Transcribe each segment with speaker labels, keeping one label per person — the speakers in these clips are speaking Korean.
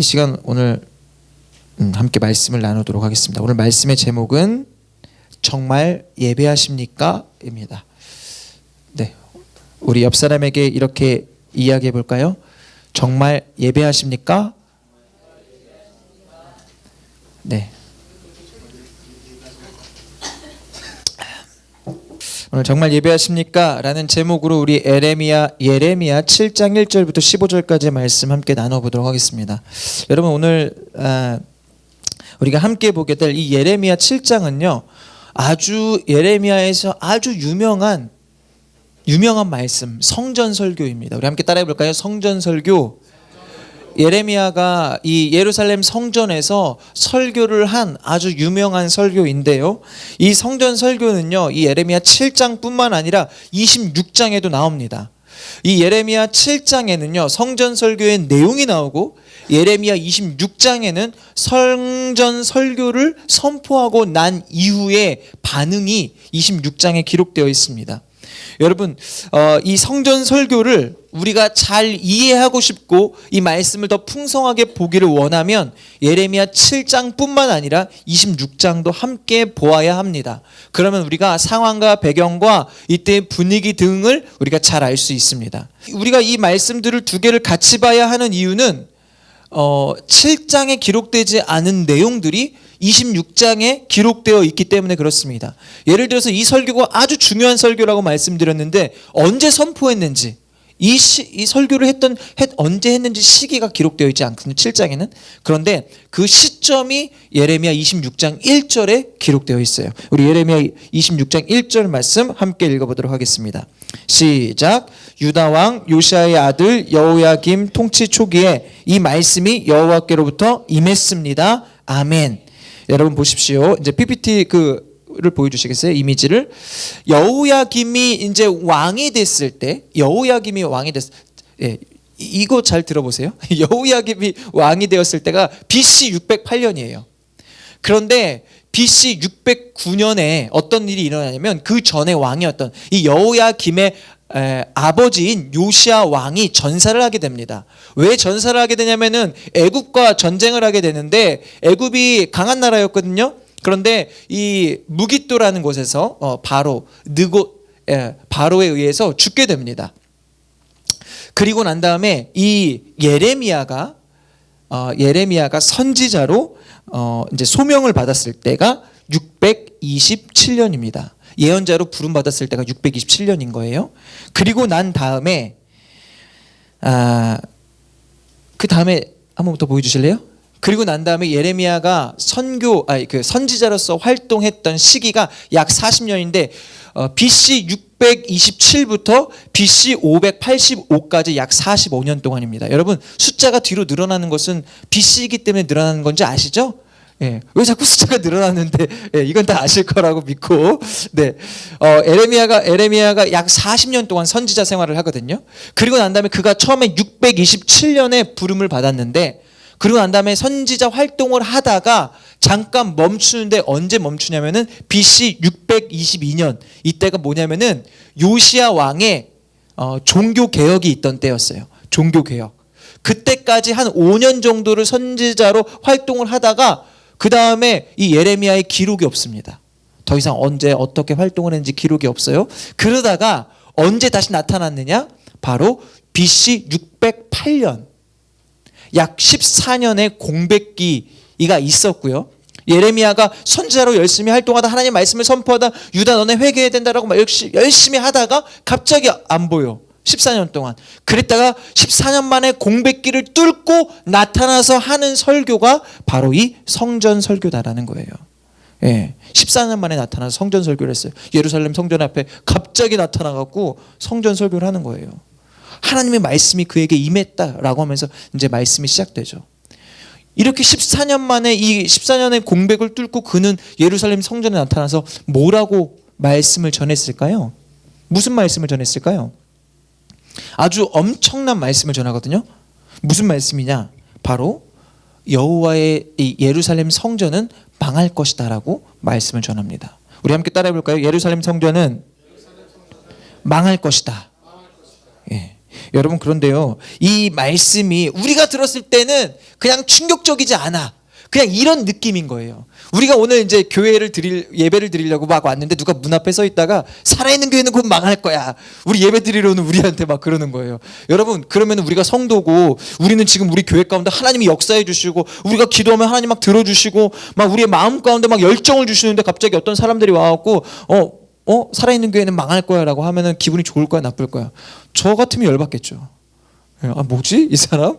Speaker 1: 이 시간 오늘 함께 말씀을 나누도록 하겠습니다. 오늘 말씀의 제목은 정말 예배하십니까? 입니다. 네, 우리 옆 사람에게 이렇게 이야기해 볼까요? 정말 예배하십니까? 네. 오늘 정말 예배하십니까? 라는 제목으로 우리 예레미야 7장 1절부터 15절까지의 말씀 함께 나눠보도록 하겠습니다. 여러분 오늘 우리가 함께 보게 될 이 예레미야 7장은요, 아주 예레미야에서 아주 유명한 말씀, 성전설교입니다. 우리 함께 따라해 볼까요? 성전설교. 예레미야가 이 예루살렘 성전에서 설교를 한 아주 유명한 설교인데요, 이 성전 설교는요, 이 예레미야 7장뿐만 아니라 26장에도 나옵니다. 이 예레미야 7장에는요 성전 설교의 내용이 나오고, 예레미야 26장에는 성전 설교를 선포하고 난 이후의 반응이 26장에 기록되어 있습니다. 여러분, 이 성전 설교를 우리가 잘 이해하고 싶고 이 말씀을 더 풍성하게 보기를 원하면 예레미야 7장뿐만 아니라 26장도 함께 보아야 합니다. 그러면 우리가 상황과 배경과 이때의 분위기 등을 우리가 잘 알 수 있습니다. 우리가 이 말씀들을 두 개를 같이 봐야 하는 이유는 7장에 기록되지 않은 내용들이 26장에 기록되어 있기 때문에 그렇습니다. 예를 들어서 이 설교가 아주 중요한 설교라고 말씀드렸는데 언제 선포했는지, 이 설교를 언제 했는지 시기가 기록되어 있지 않거든요, 7장에는. 그런데 그 시점이 예레미야 26장 1절에 기록되어 있어요. 우리 예레미야 26장 1절 말씀 함께 읽어보도록 하겠습니다. 시작. 유다 왕 요시야의 아들 여호야김 통치 초기에 이 말씀이 여호와께로부터 임했습니다. 아멘. 여러분 보십시오. 이제 PPT를 보여주시겠어요? 이미지를. 여호야김이 이제 왕이 됐을 때, 예, 이거 잘 들어보세요. 여호야김이 왕이 되었을 때가 BC 608년이에요. 그런데 BC 609년에 어떤 일이 일어나냐면, 그 전에 왕이었던 이 여호야김의 아버지인 요시야 왕이 전사를 하게 됩니다. 왜 전사를 하게 되냐면은 애굽과 전쟁을 하게 되는데, 애굽이 강한 나라였거든요. 그런데 이 무깃도라는 곳에서 바로에 의해서 죽게 됩니다. 그리고 난 다음에 이 예레미야가 선지자로 이제 소명을 받았을 때가 627년입니다. 예언자로 부름 받았을 때가 627년인 거예요. 그리고 난 다음에 그 다음에 한번 더 보여주실래요? 그리고 난 다음에 예레미야가 선지자로서 활동했던 시기가 약 40년인데 BC 627부터 BC 585까지 약 45년 동안입니다. 여러분, 숫자가 뒤로 늘어나는 것은 BC이기 때문에 늘어나는 건지 아시죠? 예, 왜 자꾸 숫자가 늘어나는데, 예, 이건 다 아실 거라고 믿고, 네, 에레미야가 약 40년 동안 선지자 생활을 하거든요. 그리고 난 다음에 그가 처음에 627년에 부름을 받았는데, 그리고 난 다음에 선지자 활동을 하다가 잠깐 멈추는데, 언제 멈추냐면은 BC 622년, 이때가 뭐냐면은 요시야 왕의 종교 개혁이 있던 때였어요. 종교 개혁. 그때까지 한 5년 정도를 선지자로 활동을 하다가 그 다음에 이 예레미야의 기록이 없습니다. 더 이상 언제 어떻게 활동을 했는지 기록이 없어요. 그러다가 언제 다시 나타났느냐? 바로 BC 608년, 약 14년의 공백기가 있었고요. 예레미야가 선지자로 열심히 활동하다 하나님의 말씀을 선포하다, 유다 너네 회개해야 된다라고 열심히 하다가 갑자기 안 보여. 14년 동안. 그랬다가 14년 만에 공백기를 뚫고 나타나서 하는 설교가 바로 이 성전 설교다라는 거예요. 예, 14년 만에 나타나서 성전 설교를 했어요. 예루살렘 성전 앞에 갑자기 나타나갖고 성전 설교를 하는 거예요. 하나님의 말씀이 그에게 임했다라고 하면서 이제 말씀이 시작되죠. 이렇게 14년 만에 이 14년의 공백을 뚫고 그는 예루살렘 성전에 나타나서 뭐라고 말씀을 전했을까요? 무슨 말씀을 전했을까요? 아주 엄청난 말씀을 전하거든요. 무슨 말씀이냐? 바로 여호와의 이 예루살렘 성전은 망할 것이다라고 말씀을 전합니다. 우리 함께 따라해 볼까요? 예루살렘 성전은 망할 것이다. 예. 여러분 그런데요, 이 말씀이 우리가 들었을 때는 그냥 충격적이지 않아. 그냥 이런 느낌인 거예요. 우리가 오늘 이제 예배를 드리려고 막 왔는데 누가 문 앞에 서 있다가 살아있는 교회는 곧 망할 거야. 우리 예배 드리러 오는 우리한테 막 그러는 거예요. 여러분, 그러면 우리가 성도고 우리는 지금 우리 교회 가운데 하나님이 역사해 주시고 우리가 기도하면 하나님 막 들어주시고 막 우리의 마음 가운데 막 열정을 주시는데 갑자기 어떤 사람들이 와갖고 살아있는 교회는 망할 거야 라고 하면은 기분이 좋을 거야, 나쁠 거야? 저 같으면 열받겠죠. 뭐지? 이 사람?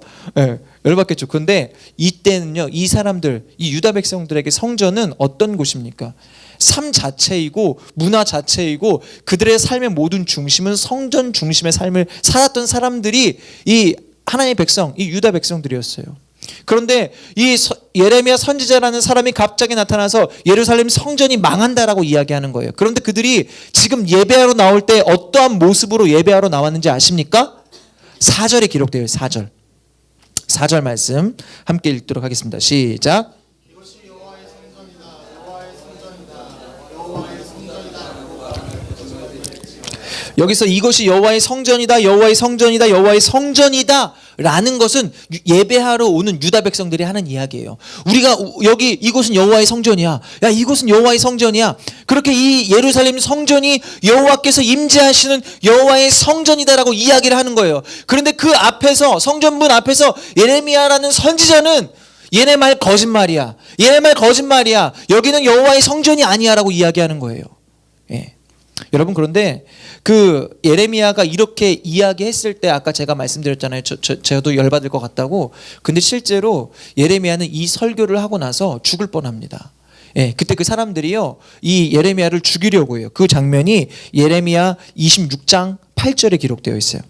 Speaker 1: 열받겠죠. 그런데 이때는요, 이 사람들, 이 유다 백성들에게 성전은 어떤 곳입니까? 삶 자체이고 문화 자체이고 그들의 삶의 모든 중심은 성전 중심의 삶을 살았던 사람들이 이 하나님의 백성, 이 유다 백성들이었어요. 그런데 이 예레미야 선지자라는 사람이 갑자기 나타나서 예루살렘 성전이 망한다라고 이야기하는 거예요. 그런데 그들이 지금 예배하러 나올 때 어떠한 모습으로 예배하러 나왔는지 아십니까? 4절에 기록되어 있어요. 4절 말씀 함께 읽도록 하겠습니다. 시작.
Speaker 2: 이것이 여호와의 성전이다. 여호와의 성전이다. 여호와의 성전이다.
Speaker 1: 여기서 이것이 여호와의 성전이다. 여호와의 성전이다. 여호와의 성전이다 라는 것은 예배하러 오는 유다 백성들이 하는 이야기예요. 우리가 여기 이곳은 여호와의 성전이야. 야, 이곳은 여호와의 성전이야. 그렇게 이 예루살렘 성전이 여호와께서 임재하시는 여호와의 성전이다라고 이야기를 하는 거예요. 그런데 그 앞에서, 성전문 앞에서 예레미야라는 선지자는 얘네 말 거짓말이야. 얘네 말 거짓말이야. 여기는 여호와의 성전이 아니야라고 이야기하는 거예요. 예. 여러분, 그런데 그 예레미야가 이렇게 이야기했을 때 아까 제가 말씀드렸잖아요. 저도 열받을 것 같다고. 근데 실제로 예레미야는 이 설교를 하고 나서 죽을 뻔합니다. 예, 그때 그 사람들이요, 이 예레미야를 죽이려고 해요. 그 장면이 예레미야 26장 8절에 기록되어 있어요.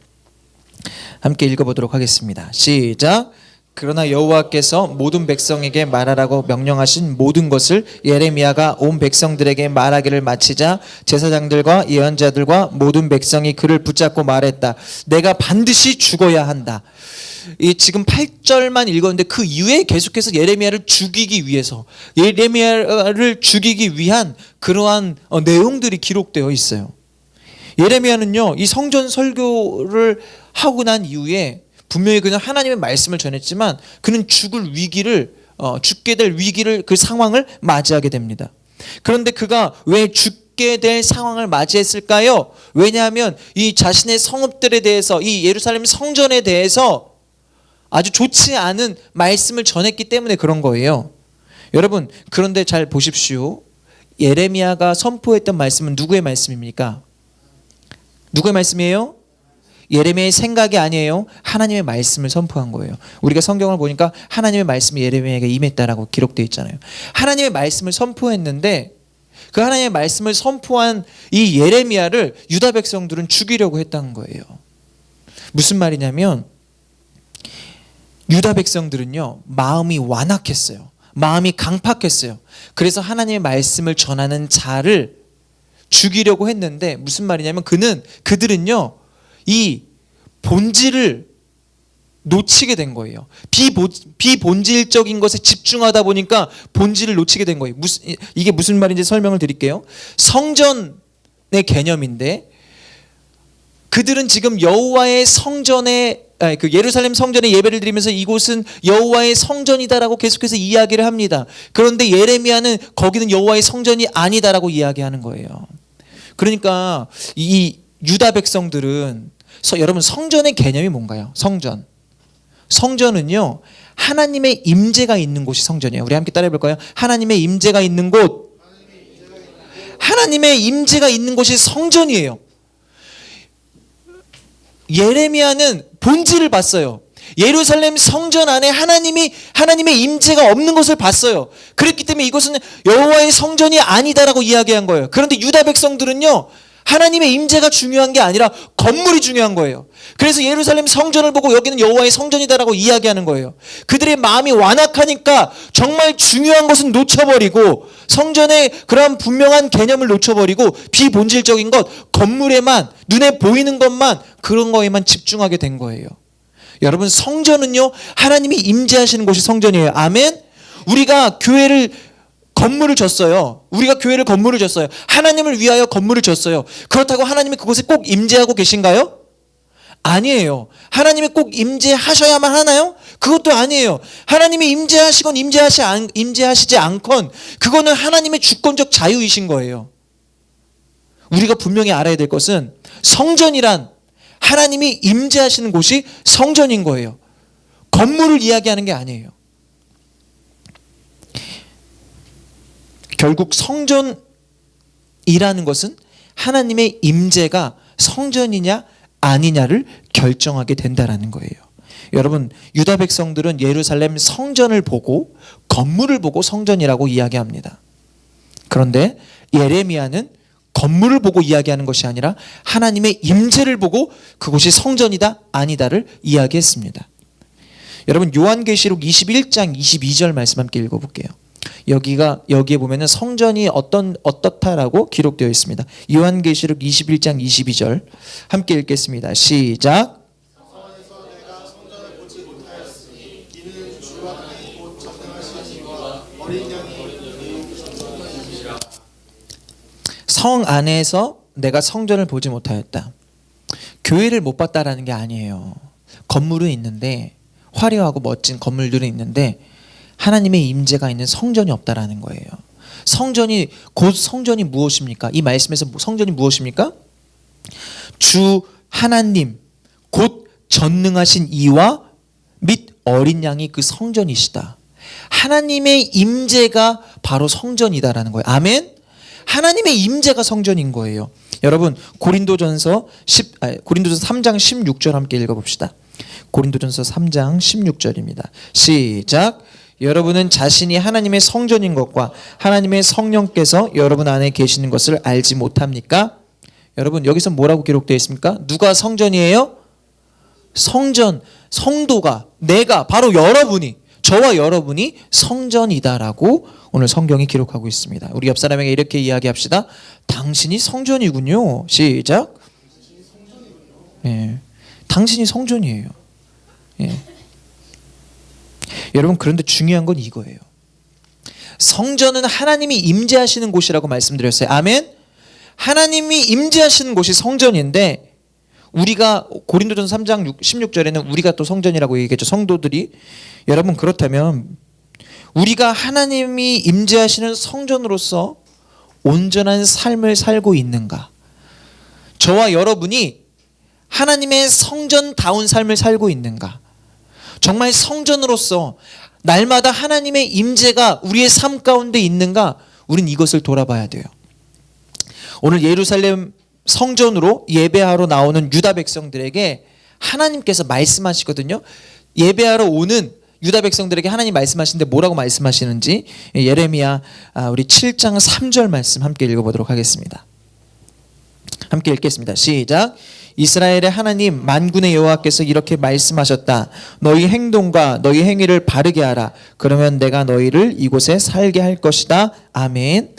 Speaker 1: 함께 읽어보도록 하겠습니다. 시작. 그러나 여호와께서 모든 백성에게 말하라고 명령하신 모든 것을 예레미야가 온 백성들에게 말하기를 마치자 제사장들과 예언자들과 모든 백성이 그를 붙잡고 말했다. 내가 반드시 죽어야 한다. 이 지금 8절만 읽었는데 그 이후에 계속해서 예레미야를 죽이기 위해서, 예레미야를 죽이기 위한 그러한 내용들이 기록되어 있어요. 예레미야는요, 이 성전 설교를 하고 난 이후에 분명히 그는 하나님의 말씀을 전했지만 그는 죽게 될 위기를, 그 상황을 맞이하게 됩니다. 그런데 그가 왜 죽게 될 상황을 맞이했을까요? 왜냐하면 이 자신의 성읍들에 대해서, 이 예루살렘 성전에 대해서 아주 좋지 않은 말씀을 전했기 때문에 그런 거예요. 여러분, 그런데 잘 보십시오. 예레미야가 선포했던 말씀은 누구의 말씀입니까? 누구의 말씀이에요? 예레미야의 생각이 아니에요. 하나님의 말씀을 선포한 거예요. 우리가 성경을 보니까 하나님의 말씀이 예레미야에게 임했다라고 기록되어 있잖아요. 하나님의 말씀을 선포했는데 그 하나님의 말씀을 선포한 이 예레미야를 유다 백성들은 죽이려고 했다는 거예요. 무슨 말이냐면 유다 백성들은요, 마음이 완악했어요. 마음이 강팍했어요. 그래서 하나님의 말씀을 전하는 자를 죽이려고 했는데, 무슨 말이냐면 그들은요, 이 본질을 놓치게 된 거예요. 비본질적인 것에 집중하다 보니까 본질을 놓치게 된 거예요. 이게 무슨 말인지 설명을 드릴게요. 성전의 개념인데 그들은 지금 여호와의 성전에, 그 예루살렘 성전에 예배를 드리면서 이곳은 여호와의 성전이다라고 계속해서 이야기를 합니다. 그런데 예레미야는 거기는 여호와의 성전이 아니다라고 이야기하는 거예요. 그러니까 이 유다 백성들은, 여러분, 성전의 개념이 뭔가요? 성전은요, 하나님의 임재가 있는 곳이 성전이에요. 우리 함께 따라해 볼까요? 하나님의 임재가 있는 곳. 하나님의 임재가 있는 곳이 성전이에요. 예레미야는 본질을 봤어요. 예루살렘 성전 안에 하나님의 임재가 없는 것을 봤어요. 그랬기 때문에 이것은 여호와의 성전이 아니다라고 이야기한 거예요. 그런데 유다 백성들은요, 하나님의 임재가 중요한 게 아니라 건물이 중요한 거예요. 그래서 예루살렘 성전을 보고 여기는 여호와의 성전이다라고 이야기하는 거예요. 그들의 마음이 완악하니까 정말 중요한 것은 놓쳐버리고, 성전의 그런 분명한 개념을 놓쳐버리고 비본질적인 것, 건물에만, 눈에 보이는 것만, 그런 거에만 집중하게 된 거예요. 여러분, 성전은요, 하나님이 임재하시는 곳이 성전이에요. 아멘. 우리가 건물을 줬어요. 우리가 교회를 건물을 줬어요. 하나님을 위하여 건물을 줬어요. 그렇다고 하나님이 그곳에 꼭 임재하고 계신가요? 아니에요. 하나님이 꼭 임재하셔야만 하나요? 그것도 아니에요. 하나님이 임재하시건 임재하시지 않건 그거는 하나님의 주권적 자유이신 거예요. 우리가 분명히 알아야 될 것은 성전이란 하나님이 임재하시는 곳이 성전인 거예요. 건물을 이야기하는 게 아니에요. 결국 성전이라는 것은 하나님의 임재가 성전이냐 아니냐를 결정하게 된다라는 거예요. 여러분, 유다 백성들은 예루살렘 성전을 보고 건물을 보고 성전이라고 이야기합니다. 그런데 예레미야는 건물을 보고 이야기하는 것이 아니라 하나님의 임재를 보고 그곳이 성전이다 아니다를 이야기했습니다. 여러분, 요한계시록 21장 22절 말씀 함께 읽어볼게요. 여기에 보면은 성전이 어떻다라고 기록되어 있습니다. 요한계시록 21장 22절 함께 읽겠습니다. 시작.
Speaker 2: 성에서 내가 성전을 보지 못하였으니 이는 주와 같이 곧 전능하신 이와 어린 양이 성전이시라.
Speaker 1: 성 안에서 내가 성전을 보지 못하였다. 교회를 못 봤다라는 게 아니에요. 건물은 있는데, 화려하고 멋진 건물들은 있는데 하나님의 임재가 있는 성전이 없다라는 거예요. 성전이 무엇입니까? 이 말씀에서 성전이 무엇입니까? 주 하나님 곧 전능하신 이와 및 어린 양이 그 성전이시다. 하나님의 임재가 바로 성전이다라는 거예요. 아멘. 하나님의 임재가 성전인 거예요. 여러분, 고린도전서 3장 16절 함께 읽어봅시다. 고린도전서 3장 16절입니다. 시작. 여러분은 자신이 하나님의 성전인 것과 하나님의 성령께서 여러분 안에 계시는 것을 알지 못합니까? 여러분, 여기서 뭐라고 기록되어 있습니까? 누가 성전이에요? 성전, 성도가, 내가, 바로 여러분이, 저와 여러분이 성전이다라고 오늘 성경이 기록하고 있습니다. 우리 옆 사람에게 이렇게 이야기합시다. 당신이 성전이군요. 시작. 예, 당신이 성전이에요. 예. 여러분, 그런데 중요한 건 이거예요. 성전은 하나님이 임재하시는 곳이라고 말씀드렸어요. 아멘. 하나님이 임재하시는 곳이 성전인데, 우리가 고린도전서 3장 16절에는 우리가 또 성전이라고 얘기했죠. 성도들이. 여러분, 그렇다면 우리가 하나님이 임재하시는 성전으로서 온전한 삶을 살고 있는가? 저와 여러분이 하나님의 성전다운 삶을 살고 있는가? 정말 성전으로서 날마다 하나님의 임재가 우리의 삶 가운데 있는가? 우린 이것을 돌아봐야 돼요. 오늘 예루살렘 성전으로 예배하러 나오는 유다 백성들에게 하나님께서 말씀하시거든요. 예배하러 오는 유다 백성들에게 하나님 말씀하시는데 뭐라고 말씀하시는지 예레미야 우리 7장 3절 말씀 함께 읽어보도록 하겠습니다. 함께 읽겠습니다. 시작. 이스라엘의 하나님 만군의 여호와께서 이렇게 말씀하셨다. 너희 행동과 너희 행위를 바르게 하라. 그러면 내가 너희를 이곳에 살게 할 것이다. 아멘.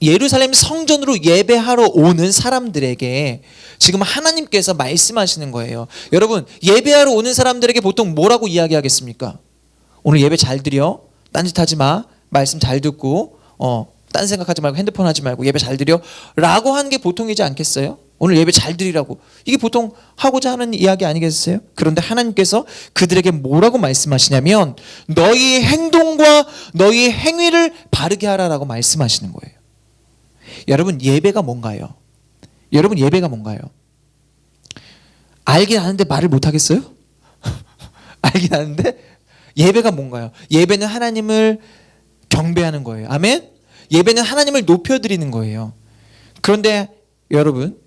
Speaker 1: 예루살렘 성전으로 예배하러 오는 사람들에게 지금 하나님께서 말씀하시는 거예요. 여러분, 예배하러 오는 사람들에게 보통 뭐라고 이야기하겠습니까? 오늘 예배 잘 드려. 딴짓하지 마. 말씀 잘 듣고 딴 생각하지 말고 핸드폰 하지 말고 예배 잘 드려 라고 하는 게 보통이지 않겠어요? 오늘 예배 잘 드리라고. 이게 보통 하고자 하는 이야기 아니겠어요? 그런데 하나님께서 그들에게 뭐라고 말씀하시냐면 너희 행동과 너희 행위를 바르게 하라라고 말씀하시는 거예요. 여러분, 예배가 뭔가요? 여러분, 예배가 뭔가요? 알긴 아는데 말을 못하겠어요? 알긴 아는데 예배가 뭔가요? 예배는 하나님을 경배하는 거예요. 아멘? 예배는 하나님을 높여드리는 거예요. 그런데 여러분,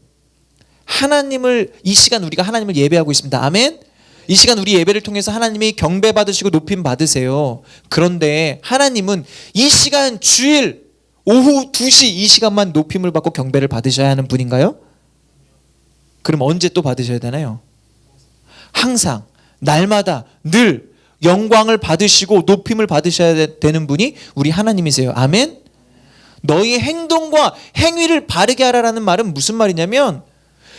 Speaker 1: 이 시간 우리가 하나님을 예배하고 있습니다. 아멘? 이 시간 우리 예배를 통해서 하나님이 경배 받으시고 높임 받으세요. 그런데 하나님은 이 시간 주일 오후 2시 이 시간만 높임을 받고 경배를 받으셔야 하는 분인가요? 그럼 언제 또 받으셔야 되나요? 항상 날마다 늘 영광을 받으시고 높임을 받으셔야 되는 분이 우리 하나님이세요. 아멘? 너희 행동과 행위를 바르게 하라라는 말은 무슨 말이냐면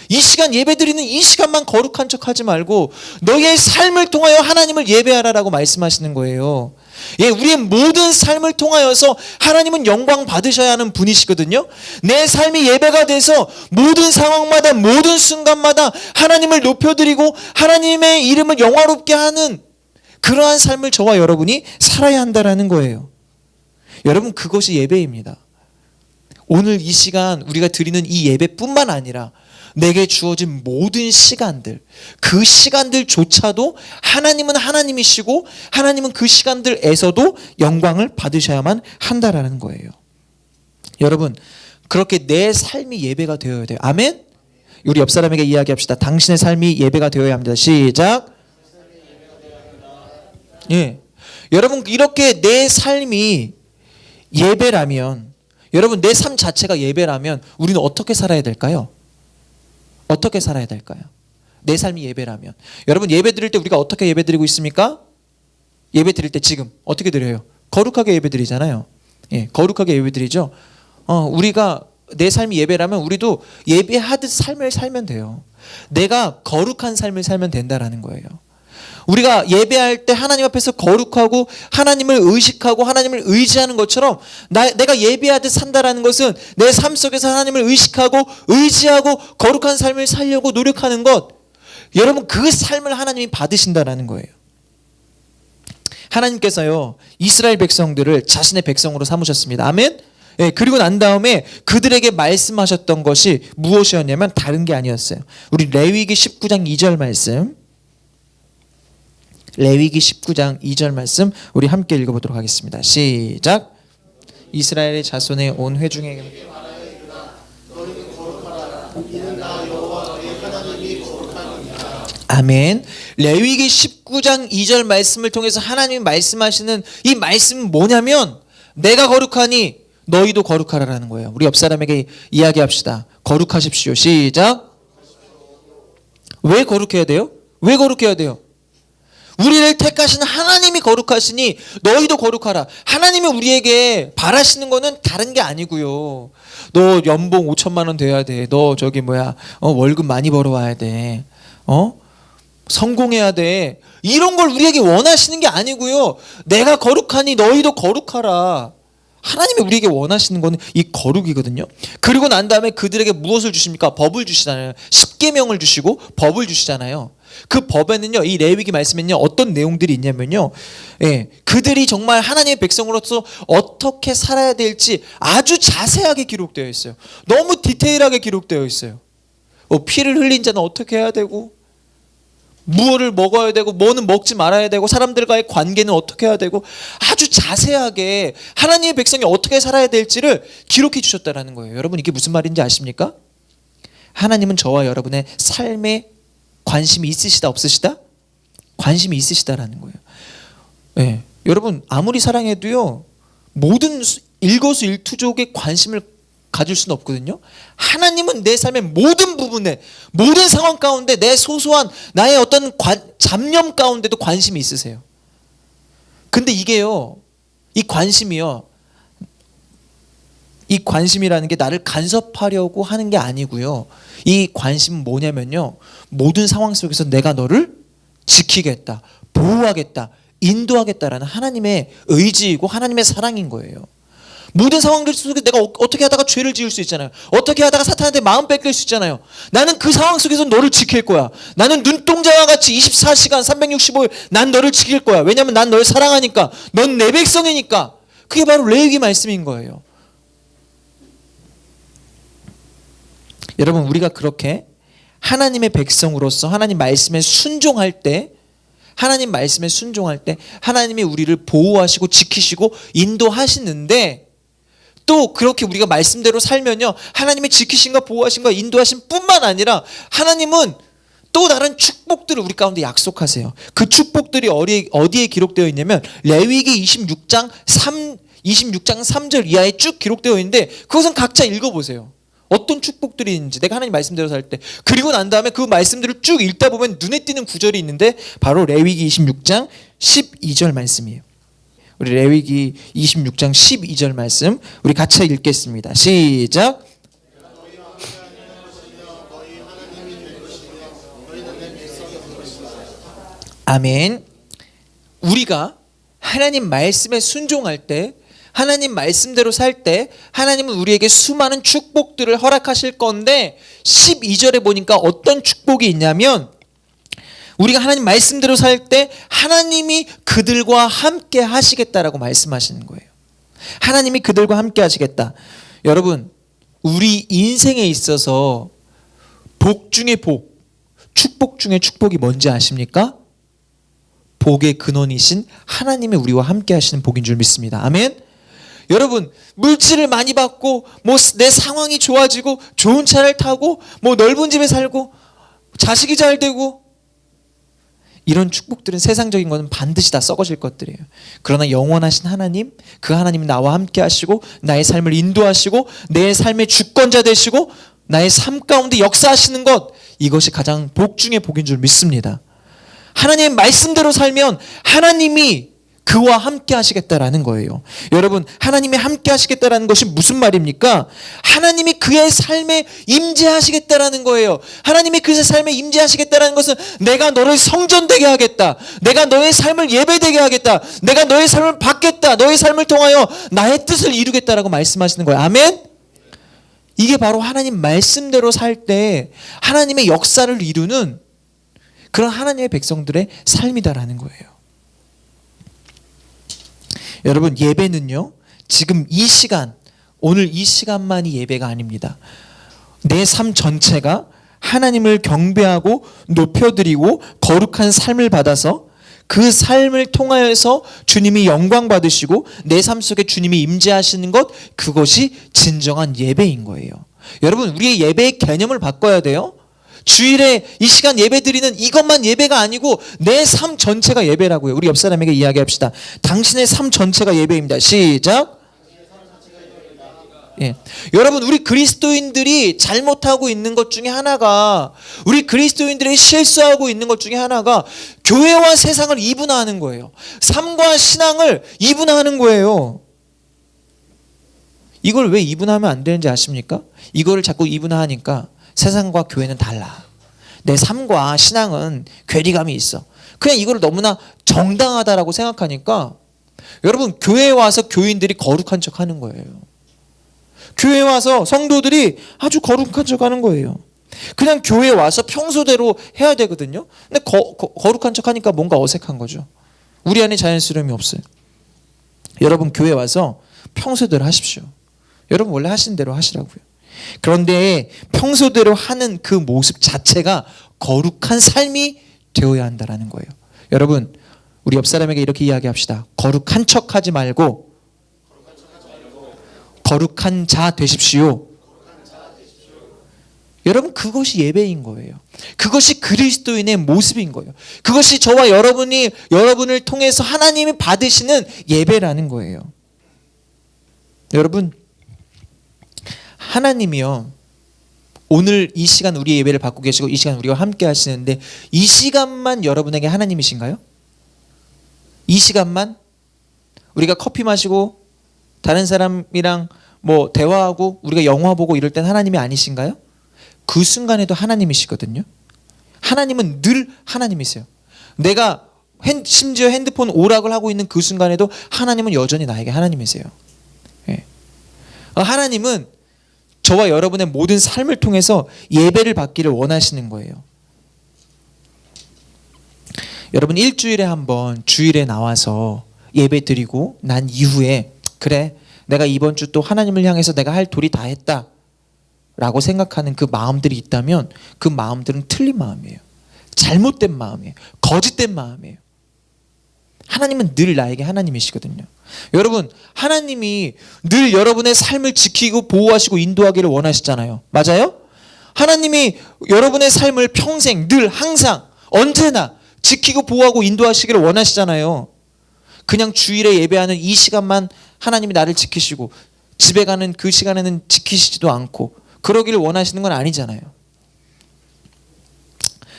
Speaker 1: 이 시간 예배드리는 이 시간만 거룩한 척하지 말고 너의 삶을 통하여 하나님을 예배하라라고 말씀하시는 거예요. 예, 우리의 모든 삶을 통하여서 하나님은 영광 받으셔야 하는 분이시거든요. 내 삶이 예배가 돼서 모든 상황마다 모든 순간마다 하나님을 높여드리고 하나님의 이름을 영화롭게 하는 그러한 삶을 저와 여러분이 살아야 한다라는 거예요. 여러분, 그것이 예배입니다. 오늘 이 시간 우리가 드리는 이 예배뿐만 아니라 내게 주어진 모든 시간들, 그 시간들조차도 하나님은 하나님이시고 하나님은 그 시간들에서도 영광을 받으셔야만 한다라는 거예요. 여러분, 그렇게 내 삶이 예배가 되어야 돼요. 아멘? 우리 옆 사람에게 이야기합시다. 당신의 삶이 예배가 되어야 합니다. 시작. 예. 여러분, 이렇게 내 삶이 예배라면, 여러분 내 삶 자체가 예배라면 우리는 어떻게 살아야 될까요? 어떻게 살아야 될까요? 내 삶이 예배라면. 여러분, 예배 드릴 때 우리가 어떻게 예배 드리고 있습니까? 예배 드릴 때 지금 어떻게 드려요? 거룩하게 예배 드리잖아요. 예, 거룩하게 예배 드리죠. 우리가 내 삶이 예배라면 우리도 예배하듯 삶을 살면 돼요. 내가 거룩한 삶을 살면 된다라는 거예요. 우리가 예배할 때 하나님 앞에서 거룩하고 하나님을 의식하고 하나님을 의지하는 것처럼 내가 예배하듯 산다라는 것은 내 삶 속에서 하나님을 의식하고 의지하고 거룩한 삶을 살려고 노력하는 것, 여러분 그 삶을 하나님이 받으신다라는 거예요. 하나님께서요 이스라엘 백성들을 자신의 백성으로 삼으셨습니다. 아멘? 예, 그리고 난 다음에 그들에게 말씀하셨던 것이 무엇이었냐면 다른 게 아니었어요. 우리 레위기 19장 2절 말씀, 레위기 19장 2절 말씀 우리 함께 읽어보도록 하겠습니다. 시작. 이스라엘의 자손의 온 회중에게 아멘. 레위기 19장 2절 말씀을 통해서 하나님이 말씀하시는 이 말씀은 뭐냐면 내가 거룩하니 너희도 거룩하라라는 거예요. 우리 옆 사람에게 이야기합시다. 거룩하십시오. 시작. 왜 거룩해야 돼요? 왜 거룩해야 돼요? 우리를 택하신 하나님이 거룩하시니 너희도 거룩하라. 하나님이 우리에게 바라시는 거는 다른 게 아니고요. 너 연봉 5천만 원 돼야 돼. 너 월급 많이 벌어와야 돼. 성공해야 돼. 이런 걸 우리에게 원하시는 게 아니고요. 내가 거룩하니 너희도 거룩하라. 하나님이 우리에게 원하시는 거는 이 거룩이거든요. 그리고 난 다음에 그들에게 무엇을 주십니까? 법을 주시잖아요. 십계명을 주시고 법을 주시잖아요. 그 법에는요, 이 레위기 말씀에는요, 어떤 내용들이 있냐면요, 예, 그들이 정말 하나님의 백성으로서 어떻게 살아야 될지 아주 자세하게 기록되어 있어요. 너무 디테일하게 기록되어 있어요. 피를 흘린 자는 어떻게 해야 되고, 무엇을 먹어야 되고, 뭐는 먹지 말아야 되고, 사람들과의 관계는 어떻게 해야 되고, 아주 자세하게 하나님의 백성이 어떻게 살아야 될지를 기록해 주셨다라는 거예요. 여러분, 이게 무슨 말인지 아십니까? 하나님은 저와 여러분의 삶에 관심이 있으시다 없으시다? 관심이 있으시다라는 거예요. 네. 여러분 아무리 사랑해도요 모든 일거수일투족에 관심을 가질 수는 없거든요. 하나님은 내 삶의 모든 부분에 모든 상황 가운데 내 소소한 나의 어떤 잡념 가운데도 관심이 있으세요. 근데 이게요 이 관심이라는 게 나를 간섭하려고 하는 게 아니고요. 이 관심은 뭐냐면요. 모든 상황 속에서 내가 너를 지키겠다, 보호하겠다, 인도하겠다라는 하나님의 의지이고 하나님의 사랑인 거예요. 모든 상황들 속에 내가 어떻게 하다가 죄를 지을 수 있잖아요. 어떻게 하다가 사탄한테 마음 뺏길 수 있잖아요. 나는 그 상황 속에서 너를 지킬 거야. 나는 눈동자와 같이 24시간 365일 난 너를 지킬 거야. 왜냐하면 난 널 사랑하니까. 넌 내 백성이니까. 그게 바로 레위기 말씀인 거예요. 여러분 우리가 그렇게 하나님의 백성으로서 하나님 말씀에 순종할 때 하나님이 우리를 보호하시고 지키시고 인도하시는데 또 그렇게 우리가 말씀대로 살면요 하나님의 지키심과 보호하심과 인도하심 뿐만 아니라 하나님은 또 다른 축복들을 우리 가운데 약속하세요. 그 축복들이 어디에 기록되어 있냐면 레위기 26장 3절 이하에 쭉 기록되어 있는데 그것은 각자 읽어보세요. 어떤 축복들이 있는지 내가 하나님 말씀대로 살 때 그리고 난 다음에 그 말씀들을 쭉 읽다 보면 눈에 띄는 구절이 있는데 바로 레위기 26장 12절 말씀이에요. 우리 레위기 26장 12절 말씀 우리 같이 읽겠습니다. 시작. 아멘. 우리가 하나님 말씀에 순종할 때, 하나님 말씀대로 살 때 하나님은 우리에게 수많은 축복들을 허락하실 건데 12절에 보니까 어떤 축복이 있냐면 우리가 하나님 말씀대로 살 때 하나님이 그들과 함께 하시겠다라고 말씀하시는 거예요. 하나님이 그들과 함께 하시겠다. 여러분, 우리 인생에 있어서 복 중에 복, 축복 중에 축복이 뭔지 아십니까? 복의 근원이신 하나님이 우리와 함께 하시는 복인 줄 믿습니다. 아멘. 여러분, 물질을 많이 받고 뭐 내 상황이 좋아지고 좋은 차를 타고 뭐 넓은 집에 살고 자식이 잘 되고 이런 축복들은 세상적인 것은 반드시 다 썩어질 것들이에요. 그러나 영원하신 하나님, 그 하나님이 나와 함께 하시고 나의 삶을 인도하시고 내 삶의 주권자 되시고 나의 삶 가운데 역사하시는 것, 이것이 가장 복 중에 복인 줄 믿습니다. 하나님의 말씀대로 살면 하나님이 그와 함께 하시겠다라는 거예요. 여러분, 하나님이 함께 하시겠다라는 것이 무슨 말입니까? 하나님이 그의 삶에 임재하시겠다라는 거예요. 하나님이 그의 삶에 임재하시겠다라는 것은 내가 너를 성전되게 하겠다, 내가 너의 삶을 예배되게 하겠다, 내가 너의 삶을 받겠다, 너의 삶을 통하여 나의 뜻을 이루겠다라고 말씀하시는 거예요. 아멘? 이게 바로 하나님 말씀대로 살 때 하나님의 역사를 이루는 그런 하나님의 백성들의 삶이다라는 거예요. 여러분, 예배는요, 지금 이 시간, 오늘 이 시간만이 예배가 아닙니다. 내 삶 전체가 하나님을 경배하고 높여드리고 거룩한 삶을 받아서 그 삶을 통하여서 주님이 영광 받으시고 내 삶 속에 주님이 임재하시는 것, 그것이 진정한 예배인 거예요. 여러분, 우리의 예배의 개념을 바꿔야 돼요. 주일에 이 시간 예배 드리는 이것만 예배가 아니고 내 삶 전체가 예배라고요. 우리 옆 사람에게 이야기합시다. 당신의 삶 전체가 예배입니다. 시작. 예. 여러분, 우리 그리스도인들이 잘못하고 있는 것 중에 하나가, 우리 그리스도인들이 실수하고 있는 것 중에 하나가 교회와 세상을 이분화하는 거예요. 삶과 신앙을 이분화하는 거예요. 이걸 왜 이분화하면 안 되는지 아십니까? 이거를 자꾸 이분화하니까 세상과 교회는 달라. 내 삶과 신앙은 괴리감이 있어. 그냥 이걸 너무나 정당하다라고 생각하니까 여러분, 교회에 와서 교인들이 거룩한 척 하는 거예요. 교회에 와서 성도들이 아주 거룩한 척 하는 거예요. 그냥 교회에 와서 평소대로 해야 되거든요. 근데 거룩한 척 하니까 뭔가 어색한 거죠. 우리 안에 자연스러움이 없어요. 여러분, 교회에 와서 평소대로 하십시오. 여러분, 원래 하신 대로 하시라고요. 그런데 평소대로 하는 그 모습 자체가 거룩한 삶이 되어야 한다는 거예요. 여러분, 우리 옆 사람에게 이렇게 이야기합시다. 거룩한 척하지 말고 거룩한 자 되십시오. 여러분, 그것이 예배인 거예요. 그것이 그리스도인의 모습인 거예요. 그것이 저와 여러분을 통해서 하나님이 받으시는 예배라는 거예요. 여러분, 하나님이요, 오늘 이 시간 우리 예배를 받고 계시고 이 시간 우리와 함께 하시는데 이 시간만 여러분에게 하나님이신가요? 이 시간만? 우리가 커피 마시고 다른 사람이랑 뭐 대화하고 우리가 영화 보고 이럴 땐 하나님이 아니신가요? 그 순간에도 하나님이시거든요. 하나님은 늘 하나님이세요. 내가 심지어 핸드폰 오락을 하고 있는 그 순간에도 하나님은 여전히 나에게 하나님이세요. 예. 하나님은 저와 여러분의 모든 삶을 통해서 예배를 받기를 원하시는 거예요. 여러분, 일주일에 한번 주일에 나와서 예배 드리고 난 이후에 그래, 내가 이번 주 또 하나님을 향해서 내가 할 도리 다 했다 라고 생각하는 그 마음들이 있다면 그 마음들은 틀린 마음이에요. 잘못된 마음이에요. 거짓된 마음이에요. 하나님은 늘 나에게 하나님이시거든요. 여러분, 하나님이 늘 여러분의 삶을 지키고 보호하시고 인도하기를 원하시잖아요. 맞아요? 하나님이 여러분의 삶을 평생 늘 항상 언제나 지키고 보호하고 인도하시기를 원하시잖아요. 그냥 주일에 예배하는 이 시간만 하나님이 나를 지키시고 집에 가는 그 시간에는 지키시지도 않고 그러기를 원하시는 건 아니잖아요.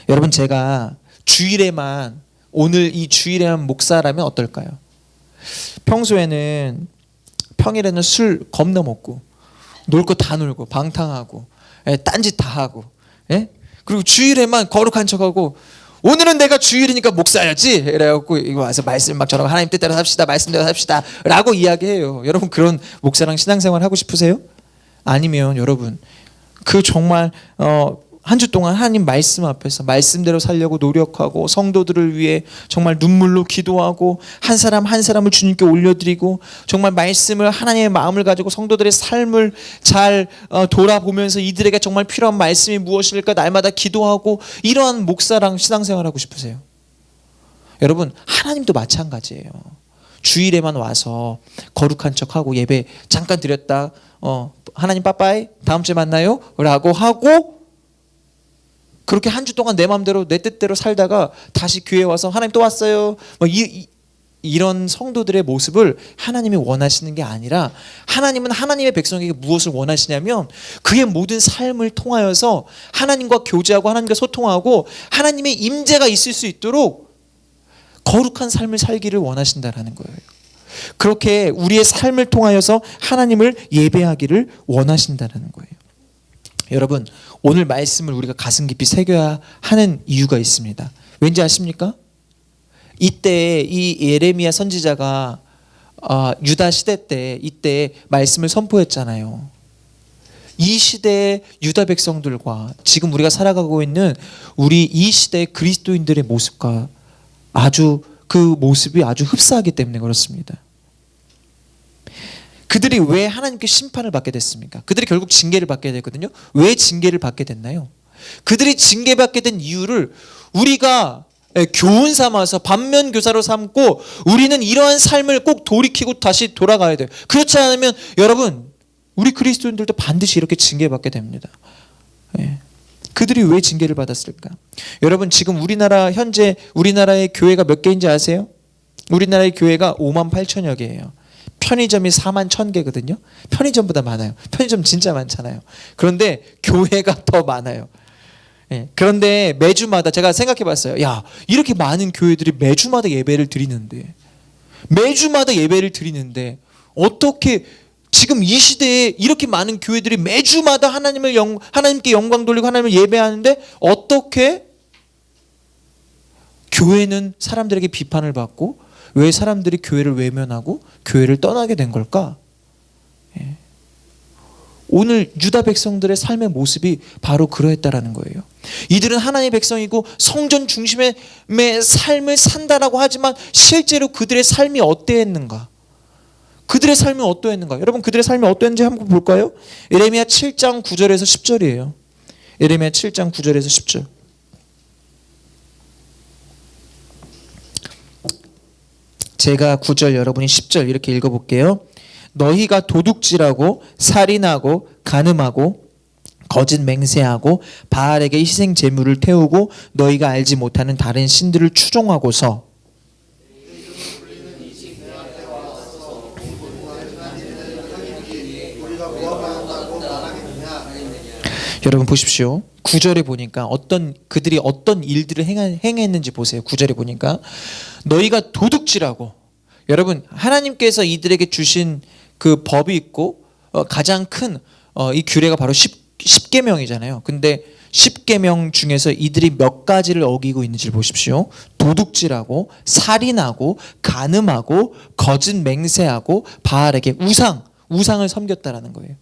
Speaker 1: 여러분, 제가 주일에만, 오늘 이 주일에만 목사라면 어떨까요? 평일에는 술 겁나 먹고 놀 거 다 놀고 방탕하고 딴짓 다 하고, 예? 그리고 주일에만 거룩한 척하고 오늘은 내가 주일이니까 목사야지. 이래갖고 이거 와서 말씀 막 전하고 하나님 뜻대로 삽시다. 말씀대로 삽시다. 라고 이야기해요. 여러분 그런 목사랑 신앙생활 하고 싶으세요? 아니면 여러분 그 정말 한 주 동안 하나님 말씀 앞에서 말씀대로 살려고 노력하고 성도들을 위해 정말 눈물로 기도하고 한 사람 한 사람을 주님께 올려드리고 정말 말씀을 하나님의 마음을 가지고 성도들의 삶을 잘 돌아보면서 이들에게 정말 필요한 말씀이 무엇일까 날마다 기도하고 이러한 목사랑 신앙생활하고 싶으세요? 여러분 하나님도 마찬가지예요. 주일에만 와서 거룩한 척하고 예배 잠깐 드렸다 하나님 빠빠이 다음 주에 만나요 라고 하고 그렇게 한 주 동안 내 마음대로 내 뜻대로 살다가 다시 교회 와서 하나님 또 왔어요 이런 성도들의 모습을 하나님이 원하시는 게 아니라 하나님은 하나님의 백성에게 무엇을 원하시냐면 그의 모든 삶을 통하여서 하나님과 교제하고 하나님과 소통하고 하나님의 임재가 있을 수 있도록 거룩한 삶을 살기를 원하신다라는 거예요. 그렇게 우리의 삶을 통하여서 하나님을 예배하기를 원하신다는 거예요. 여러분 오늘 말씀을 우리가 가슴 깊이 새겨야 하는 이유가 있습니다. 왠지 아십니까? 이때 이 예레미야 선지자가 유다 시대 때 이때 말씀을 선포했잖아요. 이 시대의 유다 백성들과 지금 우리가 살아가고 있는 우리 이 시대의 그리스도인들의 모습과 아주 그 모습이 아주 흡사하기 때문에 그렇습니다. 그들이 왜 하나님께 심판을 받게 됐습니까? 그들이 결국 징계를 받게 됐거든요. 왜 징계를 받게 됐나요? 그들이 징계받게 된 이유를 우리가 교훈 삼아서 반면교사로 삼고 우리는 이러한 삶을 꼭 돌이키고 다시 돌아가야 돼요. 그렇지 않으면 여러분 우리 그리스도인들도 반드시 이렇게 징계받게 됩니다. 그들이 왜 징계를 받았을까? 여러분 지금 현재 우리나라의 교회가 몇 개인지 아세요? 우리나라의 교회가 5만 8천여 개예요. 편의점이 4만 1,000개거든요. 편의점보다 많아요. 편의점 진짜 많잖아요. 그런데 교회가 더 많아요. 그런데 매주마다 제가 생각해 봤어요. 야, 이렇게 많은 교회들이 매주마다 예배를 드리는데 어떻게 지금 이 시대에 이렇게 많은 교회들이 매주마다 하나님께 영광 돌리고 하나님을 예배하는데 어떻게 교회는 사람들에게 비판을 받고 왜 사람들이 교회를 외면하고 교회를 떠나게 된 걸까? 오늘 유다 백성들의 삶의 모습이 바로 그러했다라는 거예요. 이들은 하나님의 백성이고 성전 중심의 삶을 산다라고 하지만 실제로 그들의 삶이 어떠했는가? 여러분 그들의 삶이 어떠했는지 한번 볼까요? 예레미야 7장 9절에서 10절이에요. 예레미야 7장 9절에서 10절. 제가 9절 여러분이 10절 이렇게 읽어볼게요. 너희가 도둑질하고 살인하고 간음하고 거짓 맹세하고 바알에게 희생 제물을 태우고 너희가 알지 못하는 다른 신들을 추종하고서 여러분 보십시오. 9절에 보니까 그들이 어떤 일들을 행했는지 보세요. 9절에 보니까 너희가 도둑질하고 여러분 하나님께서 이들에게 주신 그 법이 있고 가장 큰 이 규례가 바로 10계명이잖아요. 근데 10계명 중에서 이들이 몇 가지를 어기고 있는지를 보십시오. 도둑질하고 살인하고 간음하고 거짓 맹세하고 바알에게 우상을 섬겼다라는 거예요.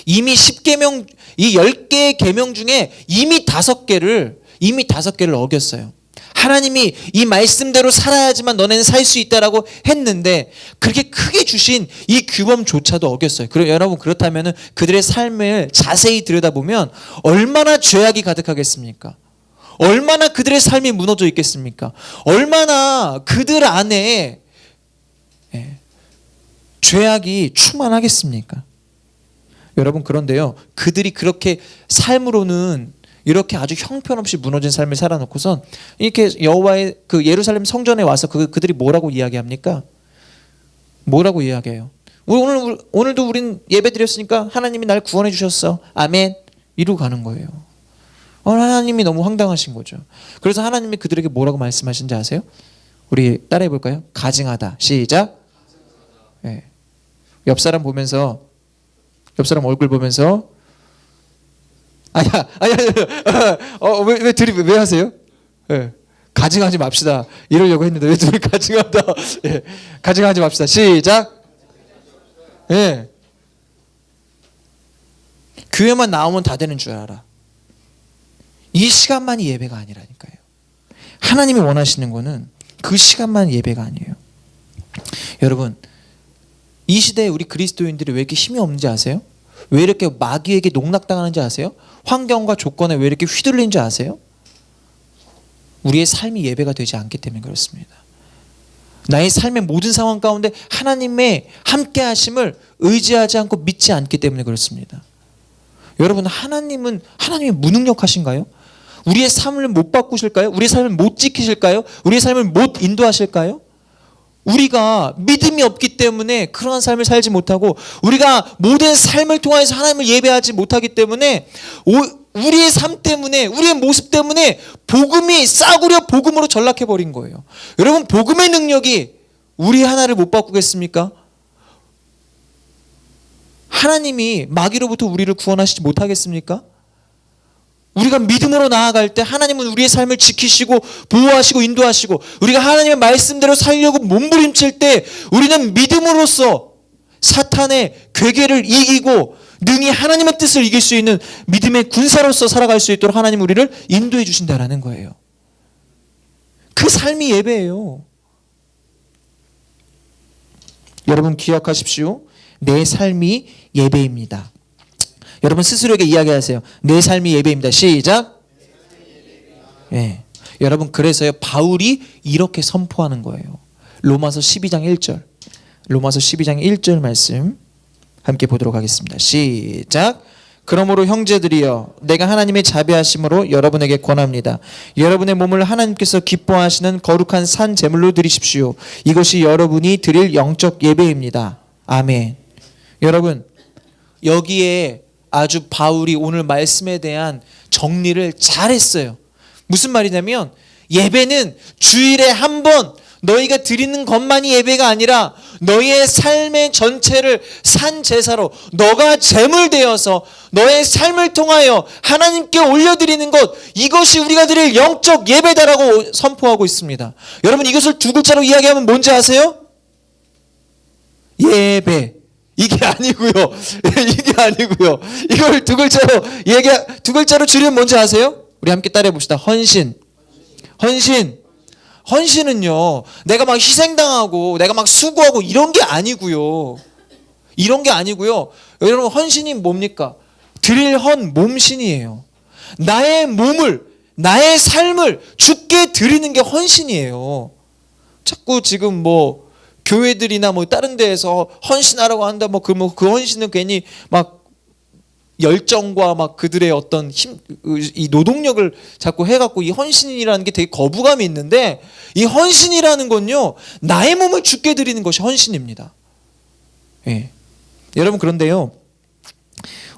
Speaker 1: 이미 10계명 이 10개의 계명 중에 이미 5개를 어겼어요. 하나님이 이 말씀대로 살아야지만 너네는 살 수 있다라고 했는데 그렇게 크게 주신 이 규범조차도 어겼어요. 여러분 그렇다면 그들의 삶을 자세히 들여다보면 얼마나 죄악이 가득하겠습니까? 얼마나 그들의 삶이 무너져 있겠습니까? 얼마나 그들 안에 죄악이 충만하겠습니까? 여러분 그런데요 그들이 그렇게 삶으로는 이렇게 아주 형편없이 무너진 삶을 살아놓고선 이렇게 여호와의 그 예루살렘 성전에 와서 그들이 뭐라고 이야기합니까? 뭐라고 이야기해요? 오늘도 우린 예배 드렸으니까 하나님이 날 구원해 주셨어. 아멘. 이러고 가는 거예요. 하나님이 너무 황당하신 거죠. 그래서 하나님이 그들에게 뭐라고 말씀하신지 아세요? 우리 따라해 볼까요? 가증하다. 시작. 네. 옆 사람 얼굴 보면서 왜 하세요? 네. 가증하지 맙시다 이러려고 했는데 왜 둘이 가증한다. 예, 가증하지 맙시다. 시작. 예. 교회만 나오면 다 되는 줄 알아. 이 시간만이 예배가 아니라니까요. 하나님이 원하시는 거는 그 시간만 예배가 아니에요. 여러분, 이 시대에 우리 그리스도인들이 왜 이렇게 힘이 없는지 아세요? 왜 이렇게 마귀에게 농락당하는지 아세요? 환경과 조건에 왜 이렇게 휘둘리는지 아세요? 우리의 삶이 예배가 되지 않기 때문에 그렇습니다. 나의 삶의 모든 상황 가운데 하나님의 함께 하심을 의지하지 않고 믿지 않기 때문에 그렇습니다. 여러분, 하나님이 무능력하신가요? 우리의 삶을 못 바꾸실까요? 우리의 삶을 못 지키실까요? 우리의 삶을 못 인도하실까요? 우리가 믿음이 없기 때문에 그러한 삶을 살지 못하고, 우리가 모든 삶을 통해서 하나님을 예배하지 못하기 때문에, 우리의 삶 때문에, 우리의 모습 때문에 복음이 싸구려 복음으로 전락해버린 거예요. 여러분, 복음의 능력이 우리 하나를 못 바꾸겠습니까? 하나님이 마귀로부터 우리를 구원하시지 못하겠습니까? 우리가 믿음으로 나아갈 때 하나님은 우리의 삶을 지키시고 보호하시고 인도하시고, 우리가 하나님의 말씀대로 살려고 몸부림칠 때 우리는 믿음으로써 사탄의 괴계를 이기고 능히 하나님의 뜻을 이길 수 있는 믿음의 군사로서 살아갈 수 있도록 하나님 우리를 인도해 주신다라는 거예요. 그 삶이 예배예요. 여러분 기억하십시오. 내 삶이 예배입니다. 여러분 스스로에게 이야기하세요. 내 삶이 예배입니다. 시작. 네. 여러분, 그래서요 바울이 이렇게 선포하는 거예요. 로마서 12장 1절. 로마서 12장 1절 말씀 함께 보도록 하겠습니다. 시작. 그러므로 형제들이여, 내가 하나님의 자비하심으로 여러분에게 권합니다. 여러분의 몸을 하나님께서 기뻐하시는 거룩한 산 제물로 드리십시오. 이것이 여러분이 드릴 영적 예배입니다. 아멘. 여러분, 여기에 아주 바울이 오늘 말씀에 대한 정리를 잘했어요. 무슨 말이냐면, 예배는 주일에 한 번 너희가 드리는 것만이 예배가 아니라 너희의 삶의 전체를 산 제사로 너가 제물되어서 너의 삶을 통하여 하나님께 올려드리는 것, 이것이 우리가 드릴 영적 예배다라고 선포하고 있습니다. 여러분, 이것을 두 글자로 이야기하면 뭔지 아세요? 예배. 이게 아니고요. 이게 아니고요. 이걸 두 글자로 줄이면 뭔지 아세요? 우리 함께 따라해 봅시다. 헌신. 헌신. 헌신은요, 내가 막 희생당하고 내가 막 수고하고 이런 게 아니고요. 이런 게 아니고요. 여러분, 헌신이 뭡니까? 드릴 헌 몸신이에요. 나의 몸을, 나의 삶을 주께 드리는 게 헌신이에요. 자꾸 지금 뭐 교회들이나 뭐 다른 데에서 헌신하라고 한다, 그 헌신은 괜히 막 열정과 막 그들의 어떤 이 노동력을 자꾸 해갖고 이 헌신이라는 게 되게 거부감이 있는데, 이 헌신이라는 건요, 나의 몸을 주께 드리는 것이 헌신입니다. 예. 여러분, 그런데요,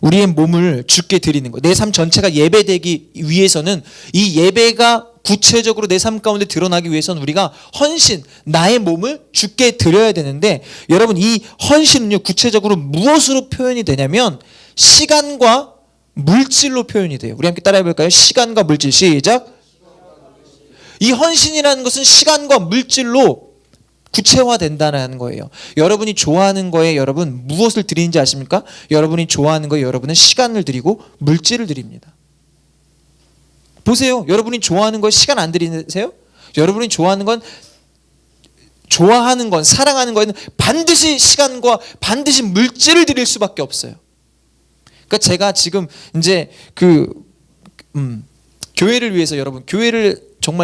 Speaker 1: 우리의 몸을 주께 드리는 것, 내 삶 전체가 예배되기 위해서는, 이 예배가 구체적으로 내 삶 가운데 드러나기 위해서는 우리가 헌신, 나의 몸을 주께 드려야 되는데, 여러분, 이 헌신은요 구체적으로 무엇으로 표현이 되냐면 시간과 물질로 표현이 돼요. 우리 함께 따라해 볼까요? 시간과 물질. 시작. 이 헌신이라는 것은 시간과 물질로 구체화된다는 거예요. 여러분이 좋아하는 거에 여러분 무엇을 드리는지 아십니까? 여러분이 좋아하는 거에 여러분은 시간을 드리고 물질을 드립니다. 보세요. 여러분이 좋아하는 거에 시간 안 드리세요? 여러분이 좋아하는 건, 사랑하는 거에는 반드시 시간과 반드시 물질을 드릴 수밖에 없어요. 그러니까 제가 지금 이제 교회를 위해서, 여러분,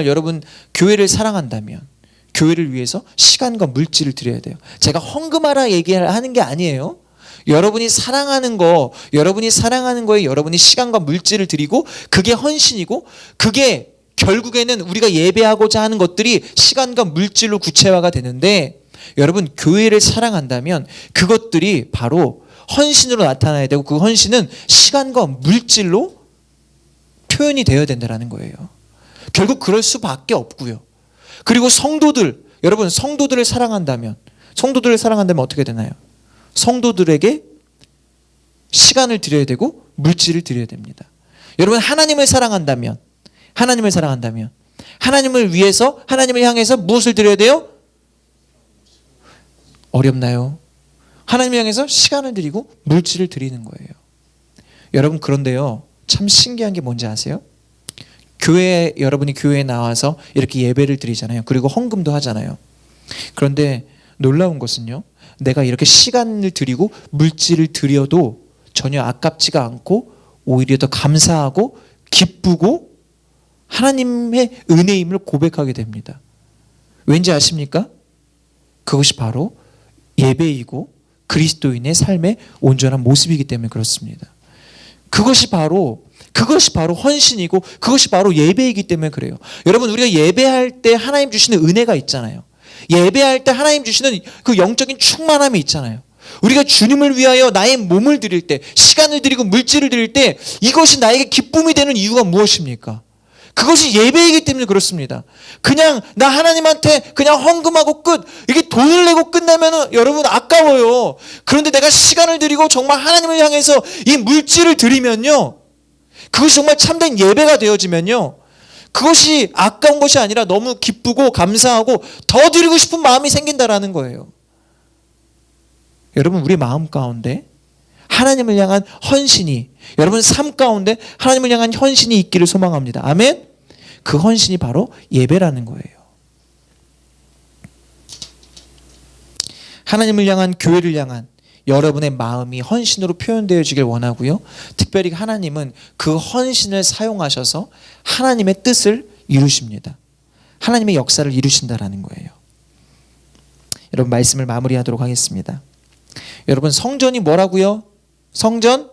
Speaker 1: 여러분 교회를 사랑한다면 교회를 위해서 시간과 물질을 드려야 돼요. 제가 헌금하라 얘기를 하는 게 아니에요. 여러분이 사랑하는 거에 여러분이 시간과 물질을 드리고, 그게 헌신이고, 그게 결국에는 우리가 예배하고자 하는 것들이 시간과 물질로 구체화가 되는데, 여러분 교회를 사랑한다면 그것들이 바로 헌신으로 나타나야 되고, 그 헌신은 시간과 물질로 표현이 되어야 된다는 거예요. 결국 그럴 수밖에 없고요. 그리고 여러분 성도들을 사랑한다면 어떻게 되나요? 성도들에게 시간을 드려야 되고 물질을 드려야 됩니다. 여러분, 하나님을 사랑한다면 하나님을 위해서, 하나님을 향해서 무엇을 드려야 돼요? 어렵나요? 하나님을 향해서 시간을 드리고 물질을 드리는 거예요. 여러분, 그런데요, 참 신기한 게 뭔지 아세요? 여러분이 교회에 나와서 이렇게 예배를 드리잖아요. 그리고 헌금도 하잖아요. 그런데 놀라운 것은요, 내가 이렇게 시간을 드리고 물질을 드려도 전혀 아깝지가 않고 오히려 더 감사하고 기쁘고 하나님의 은혜임을 고백하게 됩니다. 왠지 아십니까? 그것이 바로 예배이고 그리스도인의 삶의 온전한 모습이기 때문에 그렇습니다. 그것이 바로 헌신이고 그것이 바로 예배이기 때문에 그래요. 여러분, 우리가 예배할 때 하나님 주시는 은혜가 있잖아요. 예배할 때 하나님 주시는 그 영적인 충만함이 있잖아요. 우리가 주님을 위하여 나의 몸을 드릴 때, 시간을 드리고 물질을 드릴 때 이것이 나에게 기쁨이 되는 이유가 무엇입니까? 그것이 예배이기 때문에 그렇습니다. 그냥 나 하나님한테 그냥 헌금하고 끝, 이게 돈을 내고 끝나면 여러분 아까워요. 그런데 내가 시간을 드리고 정말 하나님을 향해서 이 물질을 드리면요, 그것이 정말 참된 예배가 되어지면요, 그것이 아까운 것이 아니라 너무 기쁘고 감사하고 더 드리고 싶은 마음이 생긴다라는 거예요. 여러분, 우리 마음 가운데 하나님을 향한 헌신이, 여러분 삶 가운데 하나님을 향한 헌신이 있기를 소망합니다. 아멘. 그 헌신이 바로 예배라는 거예요. 하나님을 향한, 교회를 향한 여러분의 마음이 헌신으로 표현되어지길 원하고요. 특별히 하나님은 그 헌신을 사용하셔서 하나님의 뜻을 이루십니다. 하나님의 역사를 이루신다라는 거예요. 여러분, 말씀을 마무리하도록 하겠습니다. 여러분, 성전이 뭐라고요? 성전?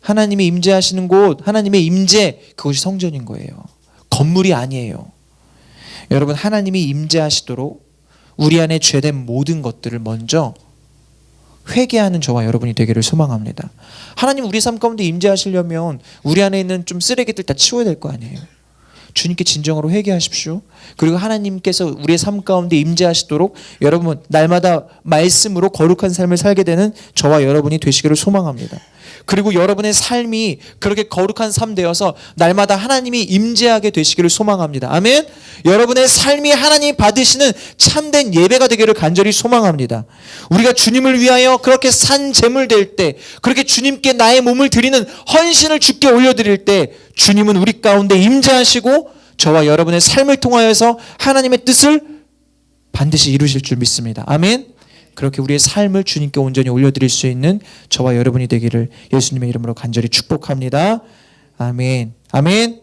Speaker 1: 하나님이 임재하시는 곳, 하나님의 임재, 그것이 성전인 거예요. 건물이 아니에요. 여러분, 하나님이 임재하시도록 우리 안에 죄된 모든 것들을 먼저 회개하는 저와 여러분이 되기를 소망합니다. 하나님 우리 삶 가운데 임재하시려면 우리 안에 있는 좀 쓰레기들 다 치워야 될 거 아니에요. 주님께 진정으로 회개하십시오. 그리고 하나님께서 우리의 삶 가운데 임재하시도록 여러분 날마다 말씀으로 거룩한 삶을 살게 되는 저와 여러분이 되시기를 소망합니다. 그리고 여러분의 삶이 그렇게 거룩한 삶 되어서 날마다 하나님이 임재하게 되시기를 소망합니다. 아멘. 여러분의 삶이 하나님이 받으시는 참된 예배가 되기를 간절히 소망합니다. 우리가 주님을 위하여 그렇게 산 제물 될 때, 그렇게 주님께 나의 몸을 드리는 헌신을 주께 올려드릴 때 주님은 우리 가운데 임재하시고 저와 여러분의 삶을 통하여서 하나님의 뜻을 반드시 이루실 줄 믿습니다. 아멘. 그렇게 우리의 삶을 주님께 온전히 올려드릴 수 있는 저와 여러분이 되기를 예수님의 이름으로 간절히 축복합니다. 아멘. 아멘.